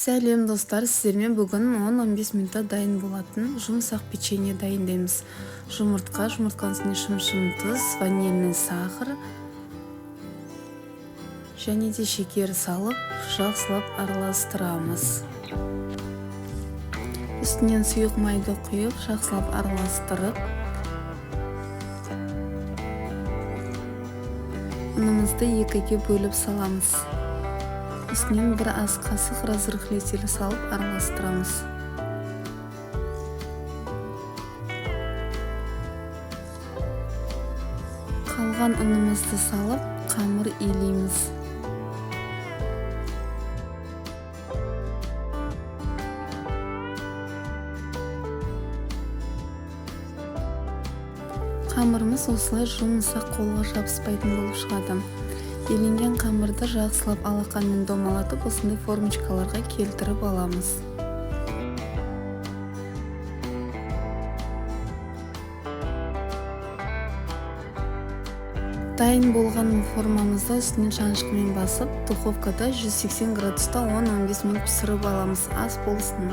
Сәлем достар, сіздермен бүгін 10-15 минутта дайын болатын жұмсақ печенье дайындаймыз. Жұмыртқаның үстіне шым-шым тұз, ванильный сахар және де шекер салып, жақсылап араластырамыз. Үстінен сұйық майды құйып, жақсылап араластырып, ұнымызды екіге бөліп саламыз. Үстінен бір ас қасық разрыхлитель салып араластырамыз. Қалған ұнымызды салып, қамыр илейміз. Қамырымыз осылай жұмсақ, қолға жабыспайтын болып шығады. Еленген қамырды жақсылап алақанмен домалатып, осындай формочкаларға келтіріп аламыз. Дайын болған формамызды үстінен шанышқымен басып, духовкада 180 градуста 10-15 минут пісіріп аламыз. Ас болсын.